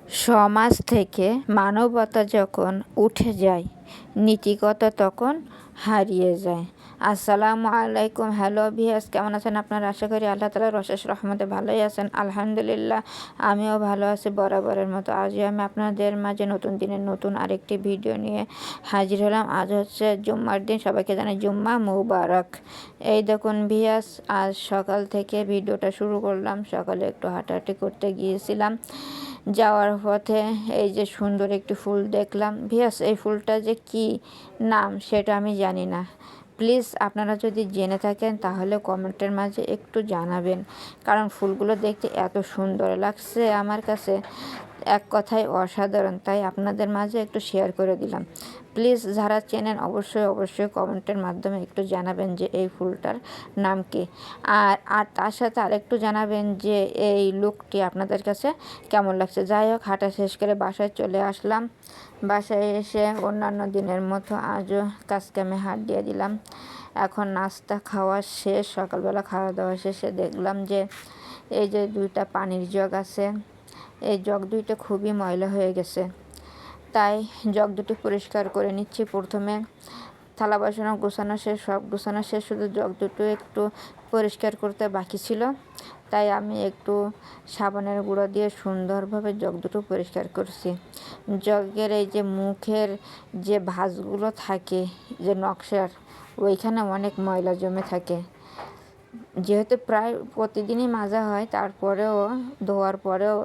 সমাজ থেকে মানবতা যখন উঠে যায়, নীতিকতা তখন হারিয়ে যায়। আসসালামু আলাইকুম। হ্যালো ভিউয়ার্স, কেমন আছেন আপনারা? আশা করি আল্লাহ তাআলার অশেষ রহমতে ভালোই আছেন। আলহামদুলিল্লাহ, আমিও ভালো আছি বরাবরের মতো। আজও আমি আপনাদের মাঝে নতুন দিনের নতুন আরেকটি ভিডিও নিয়ে হাজির হলাম। আজ হচ্ছে জুম্মার দিন, সবাইকে জানাই জুম্মা মুবারক। এই দেখুন ভিউয়ার্স, আজ সকাল থেকে ভিডিওটা শুরু করলাম। সকালে একটু হাঁটাহাঁটি করতে গিয়েছিলাম, যাওয়ার পথে এই যে সুন্দর একটি ফুল দেখলাম। ভিউয়ার্স, এই ফুলটা যে কি নাম সেটা আমি জানি না। প্লিজ আপনারা যদি জেনে থাকেন তাহলে কমেন্টের মাঝে একটু জানাবেন, কারণ ফুলগুলো দেখতে এত সুন্দর লাগছে আমার কাছে, এক কথায় অসাধারণ। তাই আপনাদের মাঝে একটু শেয়ার করে দিলাম। প্লিজ যারা চেনেন অবশ্যই কমেন্টের মাধ্যমে একটু জানাবেন যে এই ফুলটার নাম কি। আর তার সাথে আরেকটু জানাবেন যে এই লুকটি আপনাদের কাছে কেমন লাগছে। যাই হোক, হাঁটা শেষ করে বাসায় চলে আসলাম। বাসায় এসে অন্যান্য দিনের মতো আজও কাজকামে হাত দিয়ে দিলাম। এখন নাস্তা খাওয়া শেষ, সকালবেলা খাওয়া দাওয়া শেষে দেখলাম যে এই যে দুইটা পানির জগ আছে, এই জগ দুইটা খুবই ময়লা হয়ে গেছে। তাই জগ দুটি পরিষ্কার করে নিচ্ছি। প্রথমে থালা বাসনও গোছানো শেষ, সব গোছানো শেষ, শুধু জগ দুটো একটু পরিষ্কার করতে বাকি ছিল। তাই আমি একটু সাবানের গুঁড়ো দিয়ে সুন্দরভাবে জগ দুটো পরিষ্কার করছি। জগের এই যে মুখের যে ভাঁজগুলো থাকে, যে নকশার, ওইখানে অনেক ময়লা জমে থাকে। যেহেতু প্রায় প্রতিদিনই মাজা হয়, তারপরেও ধোয়ার পরেও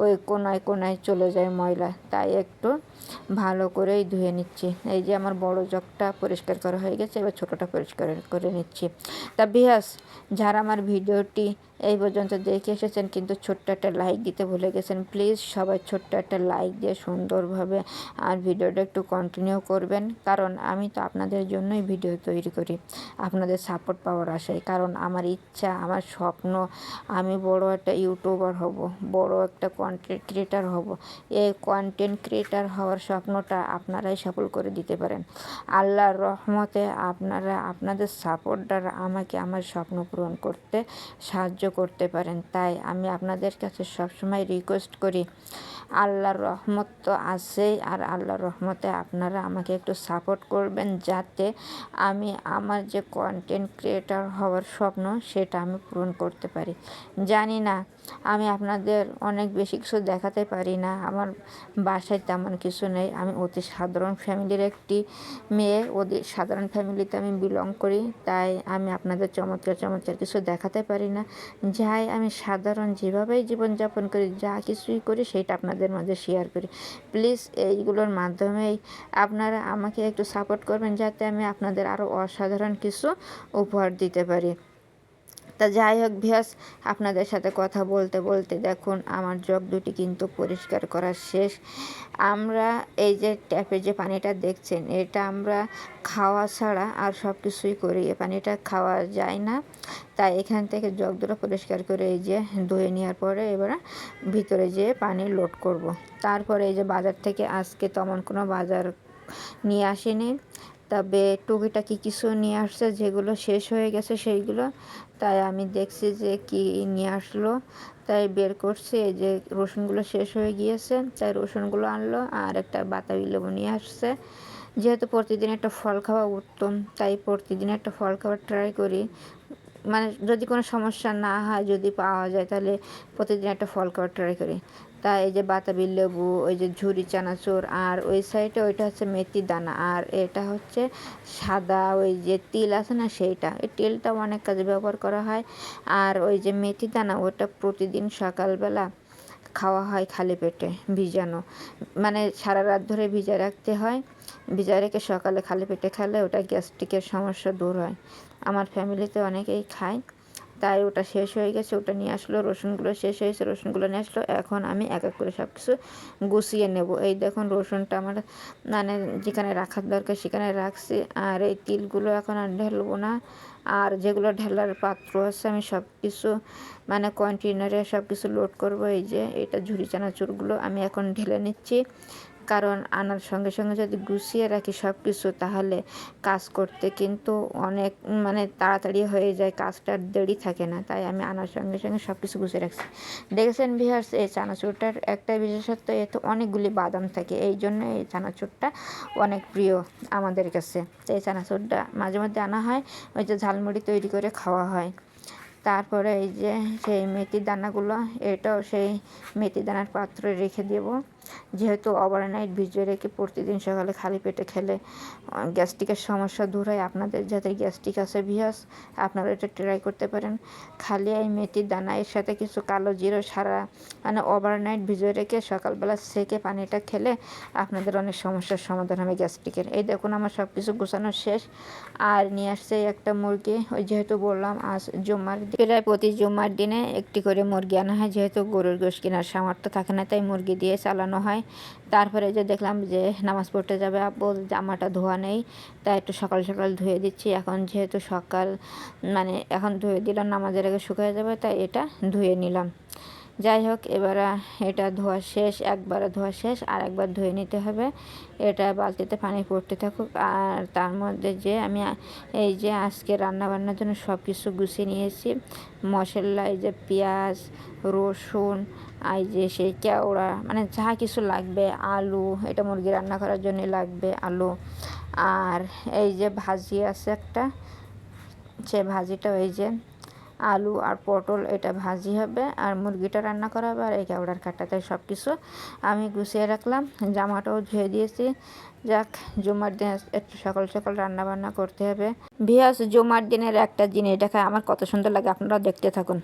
ওই কোনায় চলে যায় ময়লা। তাই একটু ভালো করেই ধুয়ে নিচ্ছি। এই যে আমার বড় জগটা পরিষ্কার করা হয়ে গেছে, এবার ছোটোটা পরিষ্কার করে নিচ্ছি। তা ভিউয়ার্স, যারা আমার ভিডিওটি এই পর্যন্ত দেখে এসেছেন কিন্তু ছোট্ট একটা লাইক দিতে ভুলে গেছেন, প্লিজ সবাই ছোট্ট একটা লাইক দিয়ে সুন্দরভাবে আর ভিডিওটা একটু কন্টিনিউ করবেন, কারণ আমি তো আপনাদের জন্যই ভিডিও তৈরি করি, আপনাদের সাপোর্ট পাওয়ার আশায়। কারণ আমার ইচ্ছা, আমার স্বপ্ন, আমি বড় একটা ইউটিউবার হব, বড় একটা কন্টেন্ট ক্রিয়েটার হব। এই কন্টেন্ট ক্রিয়েটার হওয়ার স্বপ্নটা আপনারাই সফল করে দিতে পারেন। আল্লাহর রহমতে আপনারা আপনাদের সাপোর্ট দ্বারা আমাকে আমার স্বপ্ন পূরণ করতে সাহায্য করতে পারেন। তাই আমি আপনাদের কাছে সবসময় রিকোয়েস্ট করি, আল্লাহর রহমত তো আছেই, আর আল্লাহর রহমতে আপনারা আমাকে একটু সাপোর্ট করবেন, যাতে আমি আমার যে কন্টেন্ট ক্রিয়েটার হওয়ার স্বপ্ন সেটা আমি পূরণ করতে পারি। জানি না, আমি আপনাদের অনেক বেশি কিছু দেখাতে পারি না, আমার বাসায় তেমন কিছু নেই, আমি অতি সাধারণ ফ্যামিলির একটি মেয়ে, অতি সাধারণ ফ্যামিলিতে আমি বিলং করি। তাই আমি আপনাদের চমৎকার কিছু দেখাতে পারি না। যাই আমি সাধারণ যেভাবেই জীবনযাপন করি, যা কিছুই করি সেটা আপনাদের মাঝে শেয়ার করি। প্লিজ এইগুলোর মাধ্যমেই আপনারা আমাকে একটু সাপোর্ট করবেন, যাতে আমি আপনাদের আরও অসাধারণ কিছু উপহার দিতে পারি। তা যাই হোক ভিউয়ার্স, আপনাদের সাথে কথা বলতে বলতে দেখুন আমার জগ দুটি কিন্তু পরিষ্কার করা শেষ। আমরা এই যে ট্যাপে যে পানিটা দেখছেন, এটা আমরা খাওয়া ছাড়া আর সব কিছুই করি, এ পানিটা খাওয়া যায় না। তাই এখান থেকে জগ দুটো পরিষ্কার করে এই যে ধুয়ে নেওয়ার পরে এবার ভিতরে যেয়ে পানি লোড করব। তারপরে এই যে বাজার থেকে আজকে তেমন কোনো বাজার নিয়ে আসিনি, তবে টুকিটাকি কিছু নিয়ে আসছে, যেগুলো শেষ হয়ে গেছে সেইগুলো। তাই আমি দেখছি যে কি নিয়ে আসলো, তাই বের করছি। এই যে রসুনগুলো শেষ হয়ে গিয়েছে, তাই রসুনগুলো আনলো, আর একটা বাতাবি লেবু নিয়ে আসছে। যেহেতু প্রতিদিন একটা ফল খাওয়া উত্তম, তাই প্রতিদিন একটা ফল খাওয়ার ট্রাই করি। মানে যদি কোনো সমস্যা না হয়, যদি পাওয়া যায়, তাহলে প্রতিদিন একটা ফল খাওয়ার ট্রাই করি। তাই এই যে বাতাবি লেবু, ওই যে ঝুরি চানাচুর, আর ওই সাইডে ওইটা হচ্ছে মেথি দানা, আর এটা হচ্ছে সাদা ওই যে তিল আছে না, সেইটা, এই তেলটা অনেক কাজে ব্যবহার করা হয়। আর ওই যে মেথি দানা, ওটা প্রতিদিন সকালবেলা খাওয়া হয় খালি পেটে, ভিজানো, মানে সারা রাত ধরে ভিজা রাখতে হয়। ভিজা রেখে সকালে খালি পেটে খেলে ওটা গ্যাস্ট্রিকের সমস্যা দূর হয়। আমার ফ্যামিলিতে অনেকেই খায়। তাই ওটা শেষ হয়ে গেছে, ওটা নিয়ে আসলো। রসুনগুলো শেষ হয়েছে, রসুনগুলো নিয়ে আসলো। এখন আমি এক এক করে সব কিছু গুছিয়ে নেব। এই দেখুন রসুনটা আমার মানে যেখানে রাখার দরকার সেখানে রাখছি। আর এই তিলগুলো এখন আর ঢেলবো না, আর যেগুলো ঢেলার পাত্র আছে আমি সব কিছু মানে কন্টেনারে সব কিছু লোড করব। এই যে এটা ঝুরি চানাচুরগুলো আমি এখন ঢেলে নিচ্ছি। কারণ আনার সঙ্গে সঙ্গে যদি গুছিয়ে রাখি সব কিছু, তাহলে কাজ করতে কিন্তু অনেক তাড়াতাড়ি হয়ে যায়, কাজটা দেরি থাকে না। তাই আমি আনার সঙ্গে সঙ্গে সব কিছু গুছিয়ে রাখছি। দেখেছেন ভিউয়ার্স, এই চানাচুরটার একটা বিশেষত্ব, এতে অনেকগুলি বাদাম থাকে, এই জন্য এই চানাচুরটা অনেক প্রিয় আমাদের কাছে। তো এই চানাচুরটা মাঝে মধ্যে আনা হয়, ওই যে ঝালমুড়ি তৈরি করে খাওয়া হয়। তারপরে এই যে সেই মেথি দানাগুলো, এটাও সেই মেথি দানার পাত্রে রেখে দেব, যেহেতু ওভারনাইট ভিজিয়ে রেখে প্রতিদিন সকালে খালি পেটে খেলে গ্যাস্ট্রিকের সমস্যা দূর হয়। আপনাদের যাতে গ্যাস্ট্রিক আছে ভিউয়ার্স, আপনারা এটা ট্রাই করতে পারেন। খালি এই মেথির দানা, এর সাথে কিছু কালো জিরো সারা ওভারনাইট ভিজিয়ে রেখে সকালবেলা সেকে পানিটা খেলে আপনাদের অনেক সমস্যার সমাধান হবে গ্যাস্ট্রিকের। এই দেখুন আমার সব কিছু গোছানো শেষ। আর নিয়ে আসছে একটা মুরগি, ওই যেহেতু বললাম আজ জুম্মার প্রায় প্রতি জুম্মার দিনে একটি করে মুরগি আনা হয়, যেহেতু গরুর গোশত কেনার সামর্থ্য থাকে না, তাই মুরগি দিয়ে চালানো হয়। তারপরে যে দেখলাম যে নামাজ পড়তে যাবে আব্বু, জামাটা ধোয়া নেই, তাই একটু সকাল সকাল ধুয়ে দিচ্ছি। এখন যেহেতু সকাল এখন ধুয়ে দিলাম, নামাজের আগে শুকিয়ে যাবে, তাই এটা ধুয়ে নিলাম। যাই হোক, এবার এটা ধোয়া শেষ, একবারে ধোয়া শেষ, আর একবার ধুয়ে নিতে হবে। এটা বালতিতে পানি পড়তে থাকুক। আর তার মধ্যে যে আমি এই যে আজকে রান্নাবান্নার জন্য সব কিছু গুছিয়ে নিয়েছি। মশলা, এই যে পেঁয়াজ, রসুন, এই যে সেই কেওড়া, যা কিছু লাগবে, আলু, এটা মুরগি রান্না করার জন্য লাগবে আলু। আর এই যে ভাজি আছে একটা, সে ভাজিটা ওই যে আলু আর পটল, এটা ভাজি হবে, আর মুরগিটা রান্না করা হবে, আর এই কেওড়ার কাটাতে সব কিছু আমি গুছিয়ে রাখলাম। জামাটাও ধুয়ে দিয়েছি। যাক, জুমার দিন একটু সকাল সকাল রান্না বান্না করতে হবে। ভিউয়ার্স, জুমার দিনের একটা জিনিস দেখায় আমার কত সুন্দর লাগে, আপনারা দেখতে থাকুন।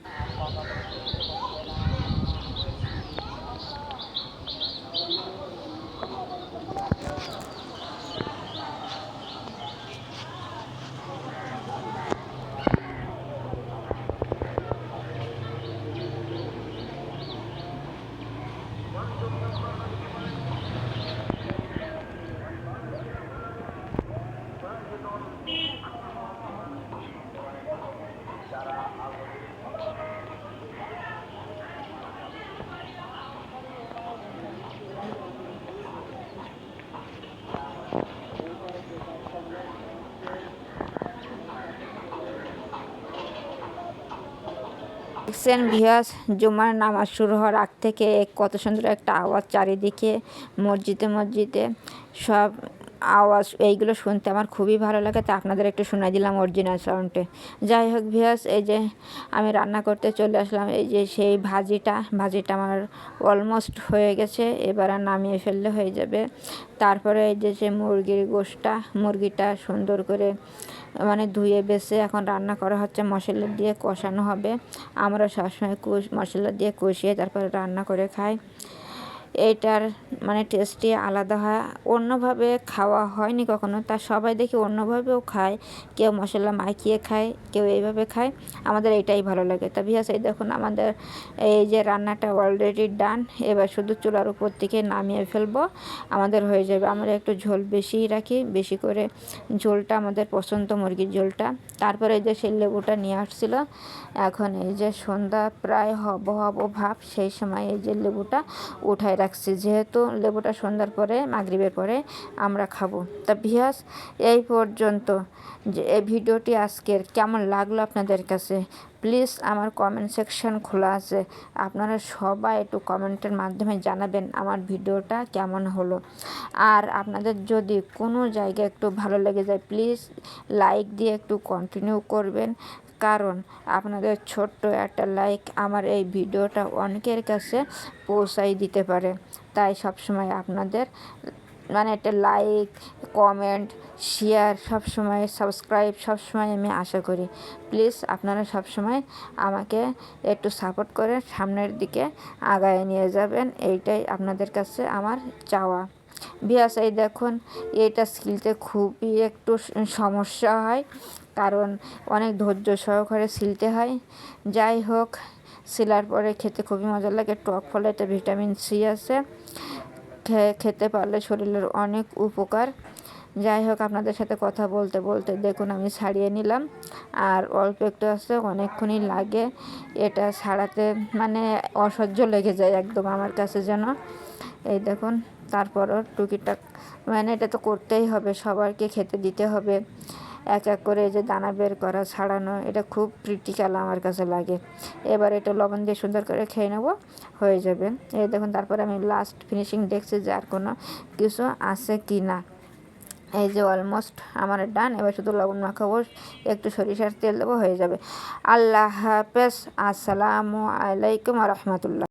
দেখছেন ভিউয়ার্স, জুমার নামাজ শুরু হওয়ার আগ থেকে কত সুন্দর একটা আওয়াজ চারিদিকে, মসজিদে মসজিদে সব আওয়াজ, এইগুলো শুনতে আমার খুবই ভালো লাগে। তা আপনাদের একটু শোনাই দিলাম অরিজিনাল সাউন্ডে। যাই হোক ভিউয়ার্স, এই যে আমি রান্না করতে চলে আসলাম। এই যে সেই ভাজিটা আমার অলমোস্ট হয়ে গেছে, এবার আর নামিয়ে ফেললে হয়ে যাবে। তারপরে এই যে সে মুরগির গোশতটা, মুরগিটা সুন্দর করে ধুয়ে বেছে এখন রান্না করা হচ্ছে, মশলা দিয়ে কষানো হবে। আমরা সবসময় মশলা দিয়ে কষিয়ে তারপরে রান্না করে খাই। এইটার টেস্টই আলাদা হয়, অন্যভাবে খাওয়া হয়নি কখনো, তা সবাই দেখি অন্যভাবেও খায়, কেউ মশলা মাখিয়ে খায়, কেউ এইভাবে খায়, আমাদের এইটাই ভালো লাগে। তা ভিউয়ার্স, এই দেখুন আমাদের এই যে রান্নাটা অলরেডি ডান, এবার শুধু চুলার উপর থেকে নামিয়ে ফেলবো, আমাদের হয়ে যাবে। আমরা একটু ঝোল বেশিই রাখি, বেশি করে ঝোলটা আমাদের পছন্দ, মুরগির ঝোলটা। তারপরে এই যে সেই লেবুটা নিয়ে আসছিল, এখন এই যে সন্ধ্যা প্রায় হব ভাব, সেই সময় এই যে লেবুটা উঠায় রাখছি, যেহেতু লেবুটা সন্ধ্যার পরে, মাগরিবের পরে আমরা খাবো। তা ভিউয়ার্স, এই পর্যন্ত। যে এই ভিডিওটি আজকের কেমন লাগলো আপনাদের কাছে, প্লিজ আমার কমেন্ট সেকশন খোলা আছে, আপনারা সবাই একটু কমেন্টের মাধ্যমে জানাবেন আমার ভিডিওটা কেমন হলো। আর আপনাদের যদি কোনো জায়গায় একটু ভালো লেগে যায়, প্লিজ লাইক দিয়ে একটু কন্টিনিউ করবেন, কারণ আপনাদের ছোট্ট একটা লাইক আমার এই ভিডিওটা অনেকের কাছে পৌঁছাই দিতে পারে। তাই সবসময় আপনাদের একটা লাইক, কমেন্ট, শেয়ার, সবসময় সাবস্ক্রাইব, সবসময় আমি আশা করি। প্লিজ আপনারা সবসময় আমাকে একটু সাপোর্ট করে সামনের দিকে আগায় নিয়ে যাবেন, এইটাই আপনাদের কাছে আমার চাওয়া। ভিউয়ার্স, এই দেখুন, এটা সিলতে খুবই একটু সমস্যা হয়, কারণ অনেক ধৈর্য সহকারে সিলতে হয়। যাই হোক, সিলার পরে খেতে খুবই মজা লাগে, টক ফলে এটা ভিটামিন সি আছে, খেতে পারলে শরীরের অনেক উপকার। যাই হোক, আপনাদের সাথে কথা বলতে বলতে দেখুন আমি ছাড়িয়ে নিলাম, আর অল্প একটু আছে, অনেকক্ষণই লাগে এটা ছাড়াতে, অসহ্য লেগে যায় একদম আমার কাছে যেন। এই দেখুন, তারপরও টুকিটাক মানে এটা তো করতেই হবে, সবাইকে খেতে দিতে হবে। এক এক করে এই যে দানা বের করা, ছাড়ানো, এটা খুব ক্রিটিক্যাল আমার কাছে লাগে। এবার এটা লবণ দিয়ে সুন্দর করে খেয়ে নেব, হয়ে যাবে। এই দেখুন, তারপরে আমি লাস্ট ফিনিশিং দেখছি যে আর কোনো কিছু আছে কি না। এই যে অলমোস্ট আমার ডান। এবার শুধু লবণ মাখাবো, একটু সরিষার তেল দেবো, হয়ে যাবে। আল্লাহ হাফেজ। আসসালামু আলাইকুম রহমতুল্লাহ।